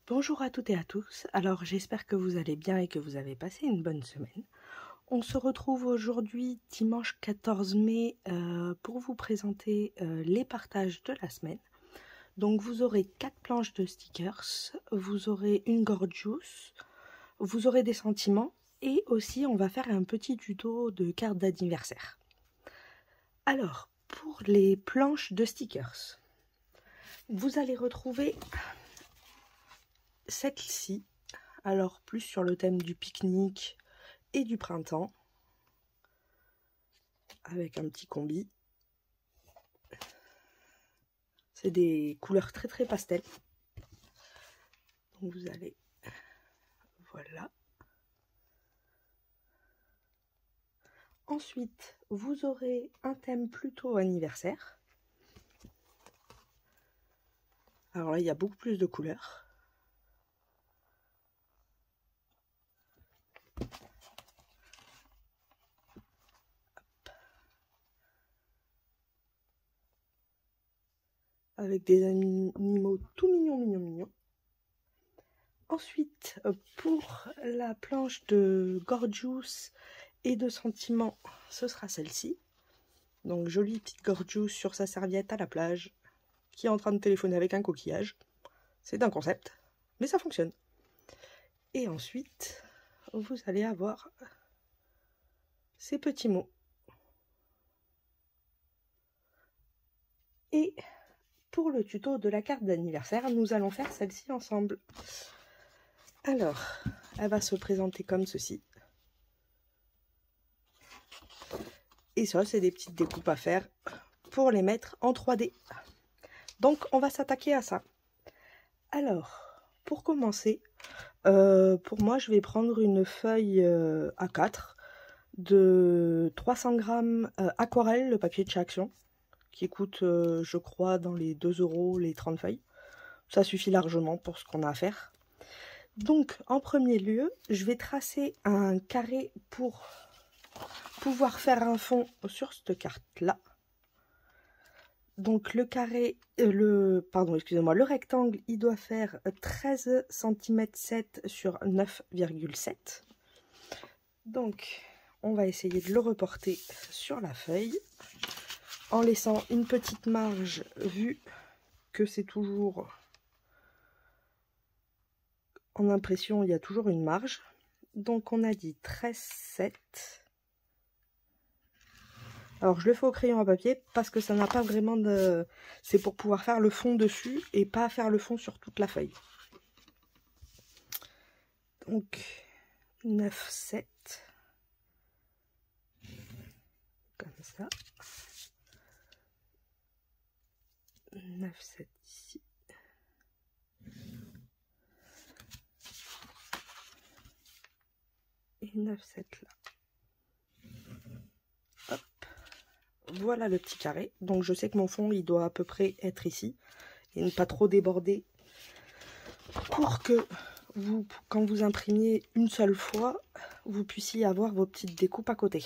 Bonjour à toutes et à tous, alors j'espère que vous allez bien et que vous avez passé une bonne semaine. On se retrouve aujourd'hui dimanche 14 mai pour vous présenter les partages de la semaine. Donc vous aurez 4 planches de stickers, vous aurez une Gorgeous, vous aurez des sentiments et aussi on va faire un petit tuto de cartes d'anniversaire. Alors pour les planches de stickers, vous allez retrouver celle-ci, alors plus sur le thème du pique-nique et du printemps, avec un petit combi. C'est des couleurs très très pastel. Donc vous allez, voilà. Ensuite, vous aurez un thème plutôt anniversaire. Alors là, il y a beaucoup plus de couleurs. Avec des animaux tout mignons. Ensuite, pour la planche de Gorgeous et de sentiments, ce sera celle-ci. Donc jolie petite Gorgeous sur sa serviette à la plage, qui est en train de téléphoner avec un coquillage. C'est un concept, mais ça fonctionne. Et ensuite, vous allez avoir ces petits mots. Et pour le tuto de la carte d'anniversaire, nous allons faire celle-ci ensemble. Alors, elle va se présenter comme ceci. Et ça, c'est des petites découpes à faire pour les mettre en 3D. Donc, on va s'attaquer à ça. Alors, pour commencer, pour moi, je vais prendre une feuille A4 de 300 grammes aquarelle, le papier de chez Action, qui coûte, je crois, dans les 2 € les 30 feuilles. Ça suffit largement pour ce qu'on a à faire. Donc, en premier lieu, je vais tracer un carré pour pouvoir faire un fond sur cette carte-là. Donc, le carré, le rectangle, il doit faire 13 cm 7 sur 9,7. Donc, on va essayer de le reporter sur la feuille en laissant une petite marge, vu que c'est toujours en impression, il y a toujours une marge. Donc, on a dit 13,7. Alors, je le fais au crayon à papier parce que ça n'a pas vraiment de... C'est pour pouvoir faire le fond dessus et pas faire le fond sur toute la feuille. Donc, 9,7. Comme ça. 9,7 ici. Et 9,7 là. Hop. Voilà le petit carré. Donc je sais que mon fond il doit à peu près être ici. Et ne pas trop déborder. Pour que vous, quand vous imprimiez une seule fois, vous puissiez avoir vos petites découpes à côté.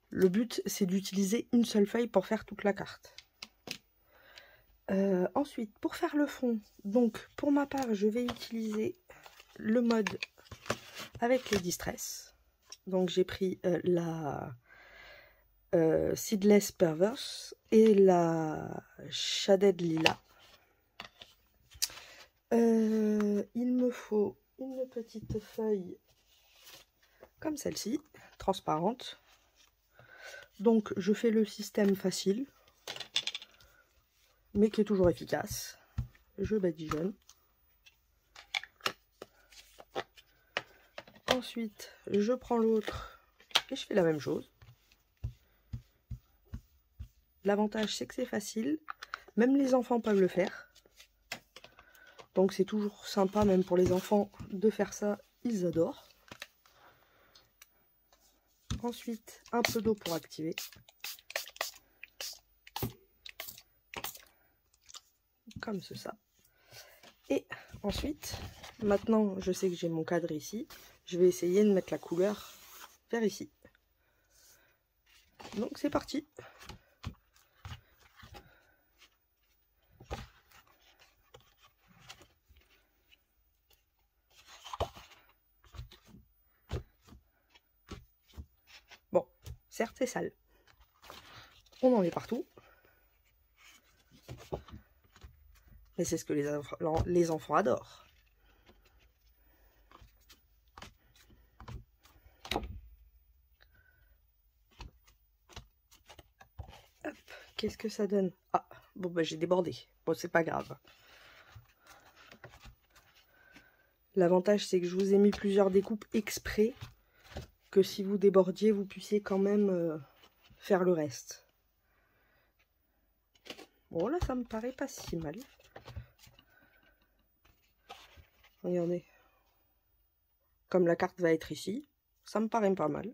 Le but c'est d'utiliser une seule feuille pour faire toute la carte. Ensuite, pour faire le fond, donc pour ma part, je vais utiliser le mode avec les Distress. Donc j'ai pris la Seedless Perverse et la Shaded Lila. Il me faut une petite feuille comme celle-ci, transparente. Donc je fais le système facile, mais qui est toujours efficace. Je badigeonne. Ensuite, je prends l'autre et je fais la même chose. L'avantage, c'est que c'est facile. Même les enfants peuvent le faire. Donc c'est toujours sympa, même pour les enfants, de faire ça. Ils adorent. Ensuite, un peu d'eau pour activer. Comme ça. Et ensuite, maintenant, je sais que j'ai mon cadre ici. Je vais essayer de mettre la couleur vers ici. Donc c'est parti. certes c'est sale. On en met partout. Mais c'est ce que les enfants adorent. Qu'est-ce que ça donne? Ah, bon bah j'ai débordé. Bon, c'est pas grave. L'avantage, c'est que je vous ai mis plusieurs découpes exprès, que si vous débordiez, vous puissiez quand même faire le reste. Bon, là, ça me paraît pas si mal. Regardez. Comme la carte va être ici, ça me paraît pas mal.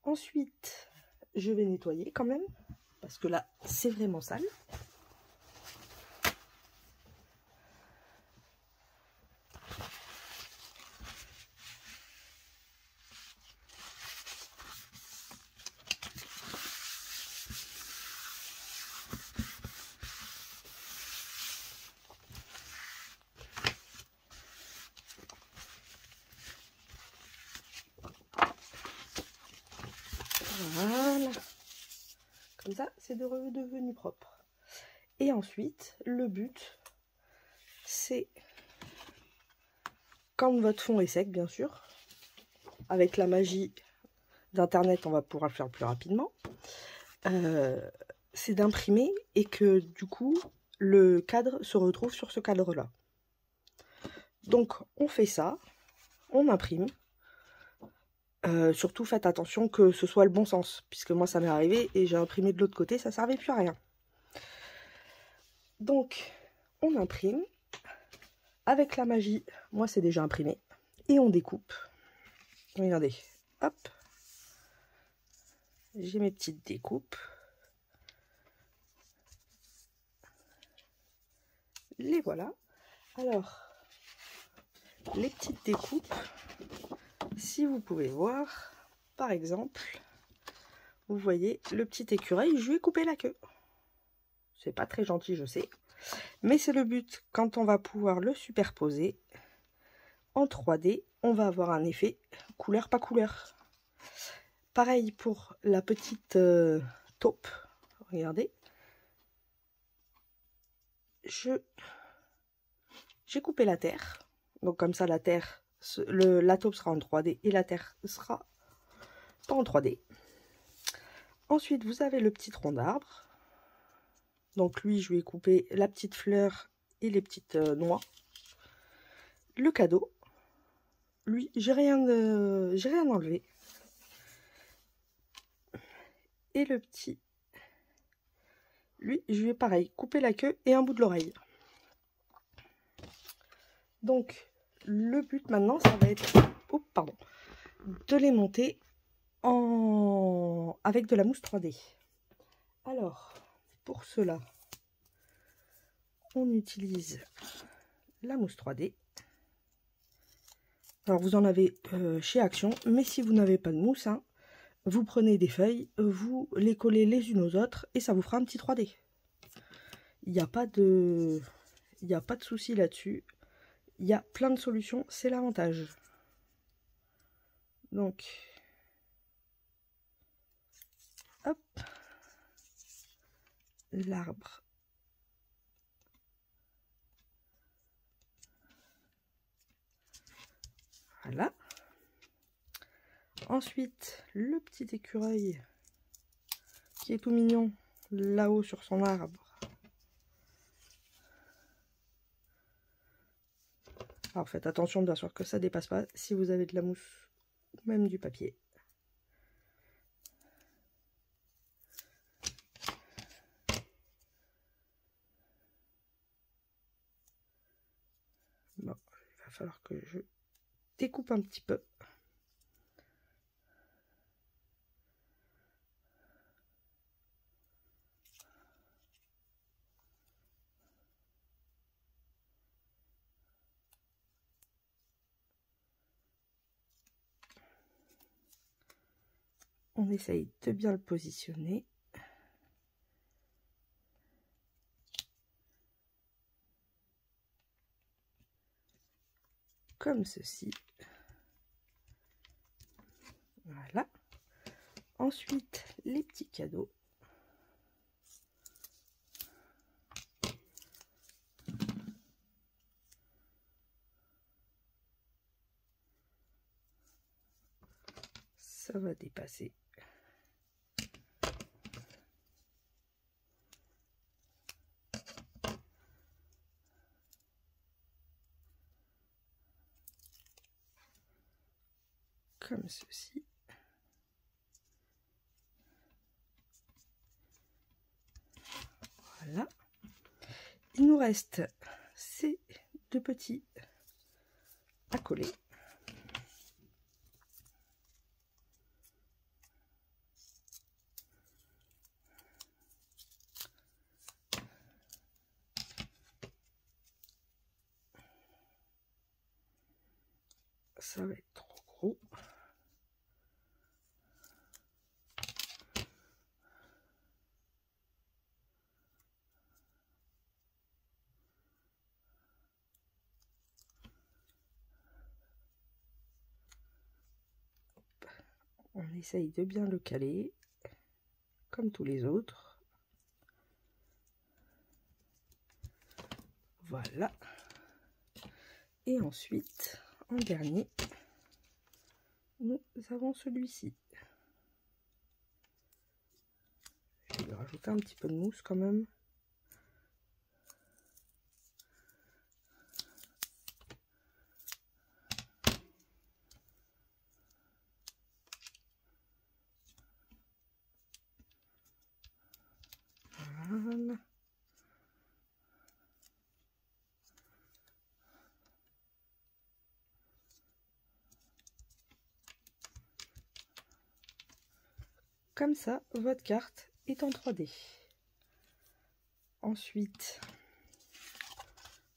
Ensuite, je vais nettoyer quand même, parce que là, c'est vraiment sale. Voilà. Comme ça, c'est devenu propre. Et ensuite, le but, c'est, quand votre fond est sec, bien sûr, avec la magie d'internet, on va pouvoir le faire plus rapidement, c'est d'imprimer et que du coup, le cadre se retrouve sur ce cadre-là. Donc, on fait ça, on imprime. Surtout, faites attention que ce soit le bon sens, puisque moi, ça m'est arrivé et j'ai imprimé de l'autre côté, ça servait plus à rien. Donc, on imprime. Avec la magie, moi, c'est déjà imprimé. Et on découpe. Regardez, hop. J'ai mes petites découpes. Les voilà. Alors, les petites découpes, si vous pouvez voir, par exemple, vous voyez le petit écureuil, je lui ai coupé la queue. C'est pas très gentil, je sais. Mais c'est le but, quand on va pouvoir le superposer en 3D, on va avoir un effet couleur pas couleur. Pareil pour la petite taupe, regardez. J'ai coupé la terre, donc comme ça la terre, la taupe sera en 3D et la terre sera pas en 3D. Ensuite, vous avez le petit tronc d'arbre. Donc lui, je lui ai coupé la petite fleur et les petites noix. Le cadeau, lui, j'ai rien enlevé. Et le petit, lui, je lui ai pareil, coupé la queue et un bout de l'oreille. Donc, le but maintenant, ça va être de les monter avec de la mousse 3D. Alors, pour cela, on utilise la mousse 3D. Alors, vous en avez chez Action, mais si vous n'avez pas de mousse, hein, vous prenez des feuilles, vous les collez les unes aux autres et ça vous fera un petit 3D. Il n'y a pas de souci là-dessus. Il y a plein de solutions, c'est l'avantage. Donc, hop, l'arbre. Voilà. Ensuite, le petit écureuil qui est tout mignon là-haut sur son arbre. Alors faites attention bien sûr que ça dépasse pas si vous avez de la mousse ou même du papier. Bon, il va falloir que je découpe un petit peu. On essaye de bien le positionner. Comme ceci. Voilà. Ensuite, les petits cadeaux. Ça va dépasser. Comme ceci. Voilà. Il nous reste ces deux petits à coller. Ça va être trop gros. On essaye de bien le caler, comme tous les autres. Voilà. Et ensuite, en dernier, nous avons celui-ci. Je vais lui rajouter un petit peu de mousse quand même. Voilà. Comme ça, votre carte est en 3D. Ensuite,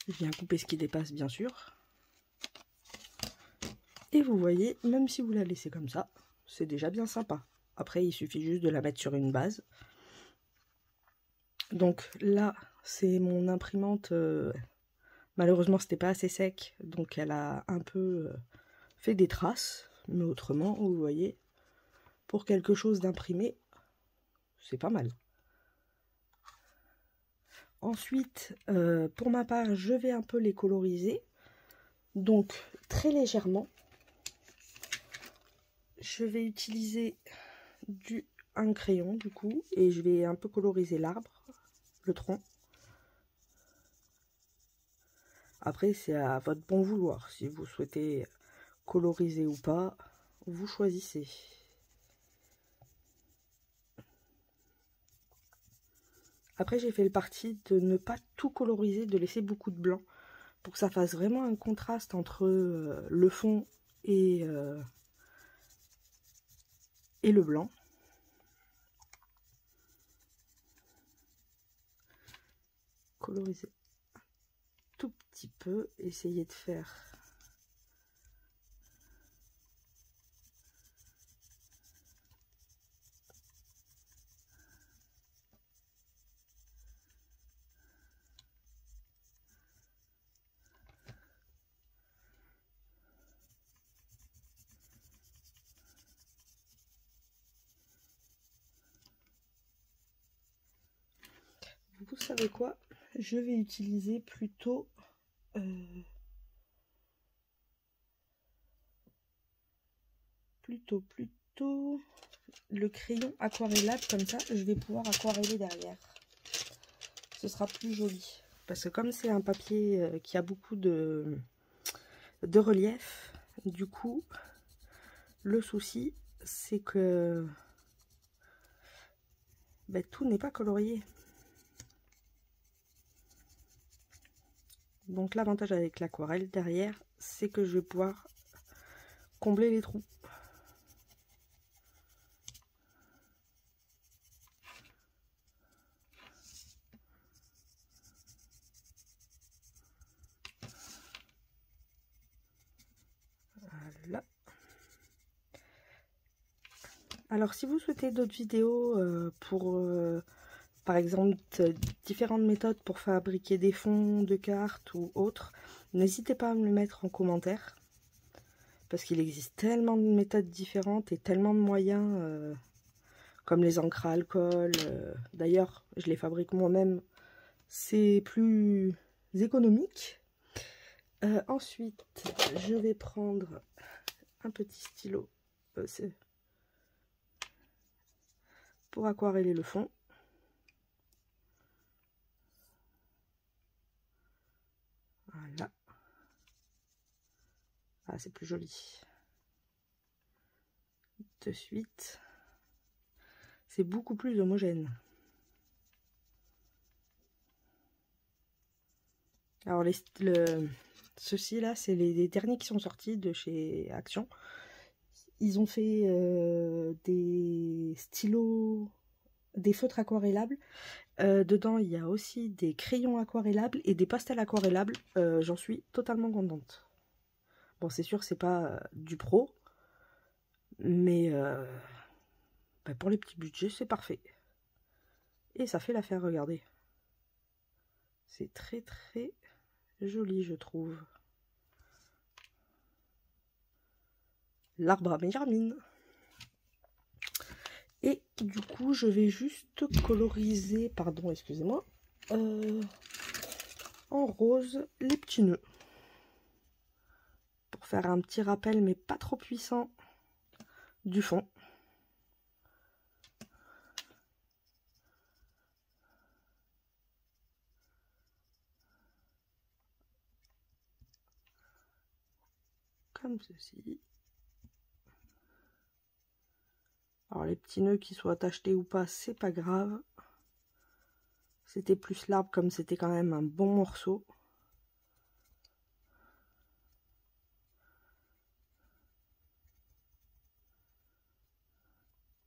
je viens couper ce qui dépasse, bien sûr. Et vous voyez, même si vous la laissez comme ça, c'est déjà bien sympa. Après, il suffit juste de la mettre sur une base. Donc là, c'est mon imprimante. Malheureusement, c'était pas assez sec, donc elle a un peu fait des traces. Mais autrement, vous voyez, pour quelque chose d'imprimé, c'est pas mal. Ensuite, pour ma part, je vais un peu les coloriser. Donc, très légèrement. Je vais utiliser un crayon, du coup, et je vais un peu coloriser l'arbre, le tronc. Après, c'est à votre bon vouloir. Si vous souhaitez coloriser ou pas, vous choisissez. Après, j'ai fait le parti de ne pas tout coloriser, de laisser beaucoup de blanc pour que ça fasse vraiment un contraste entre le fond et le blanc. Coloriser un tout petit peu, essayer de faire vous savez quoi, je vais utiliser plutôt le crayon aquarellable, comme ça je vais pouvoir aquareller derrière. Ce sera plus joli. Parce que comme c'est un papier qui a beaucoup de relief, du coup, le souci, c'est que tout n'est pas colorié. Donc l'avantage avec l'aquarelle derrière, c'est que je vais pouvoir combler les trous. Voilà. Alors si vous souhaitez d'autres vidéos pour par exemple différentes méthodes pour fabriquer des fonds de cartes ou autres, n'hésitez pas à me le mettre en commentaire, parce qu'il existe tellement de méthodes différentes et tellement de moyens comme les encres à alcool. D'ailleurs, je les fabrique moi-même. C'est plus économique. Ensuite, je vais prendre un petit stylo pour aquareller le fond. Voilà. Ah, c'est plus joli. De suite, c'est beaucoup plus homogène. Alors, ceux-ci là, c'est les derniers qui sont sortis de chez Action. Ils ont fait des stylos, des feutres aquarellables. Dedans, il y a aussi des crayons aquarellables et des pastels aquarellables. J'en suis totalement contente. Bon, c'est sûr, c'est pas du pro, mais bah, pour les petits budgets, c'est parfait. Et ça fait l'affaire, regardez. C'est très très joli, je trouve. L'arbre à meilleure mine. Et du coup, je vais juste coloriser, pardon, excusez-moi, en rose les petits nœuds. Pour faire un petit rappel, mais pas trop puissant, du fond. Comme ceci. Alors les petits nœuds qui soient tachetés ou pas, c'est pas grave. C'était plus l'arbre comme c'était quand même un bon morceau.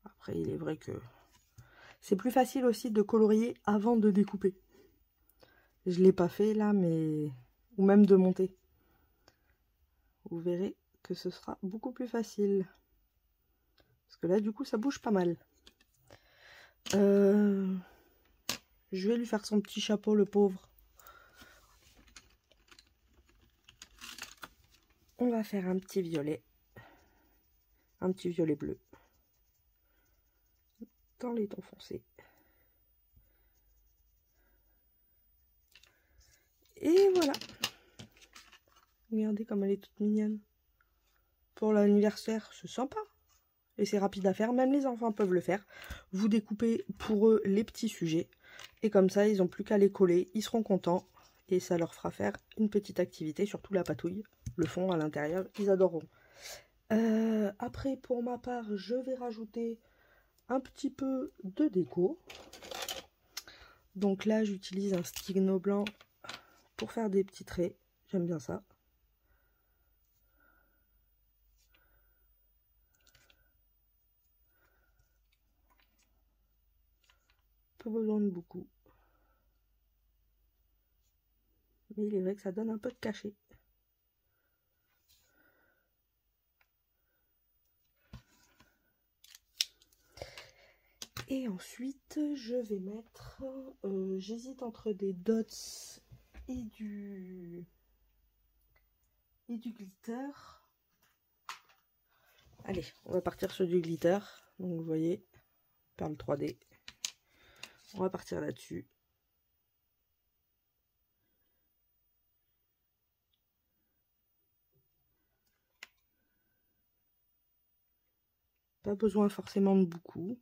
Après il est vrai que c'est plus facile aussi de colorier avant de découper. Je l'ai pas fait là, mais ou même de monter. Vous verrez que ce sera beaucoup plus facile. Parce que là, du coup, ça bouge pas mal. Je vais lui faire son petit chapeau, le pauvre. On va faire un petit violet. Un petit violet bleu. Dans les tons foncés. Et voilà. Regardez comme elle est toute mignonne. Pour l'anniversaire, c'est sympa. Et c'est rapide à faire, même les enfants peuvent le faire. Vous découpez pour eux les petits sujets. Et comme ça, ils n'ont plus qu'à les coller. Ils seront contents. Et ça leur fera faire une petite activité, surtout la patouille. Le fond à l'intérieur, ils adoreront. Après, pour ma part, je vais rajouter un petit peu de déco. Donc là, j'utilise un Stigno blanc pour faire des petits traits. J'aime bien ça. Pas besoin de beaucoup. Mais il est vrai que ça donne un peu de cachet. Et ensuite, je vais mettre... j'hésite entre des dots et du glitter. Allez, on va partir sur du glitter. Donc vous voyez, perle 3D. On va partir là-dessus. Pas besoin forcément de beaucoup.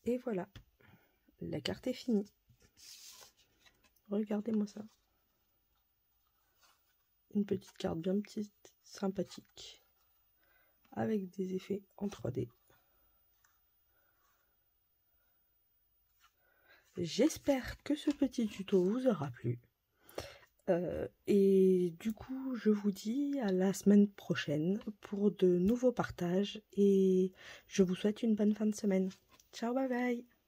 Et voilà, la carte est finie. Regardez-moi ça. Une petite carte bien petite, sympathique, avec des effets en 3D. J'espère que ce petit tuto vous aura plu. Et du coup, je vous dis à la semaine prochaine pour de nouveaux partages et je vous souhaite une bonne fin de semaine. Ciao, bye bye!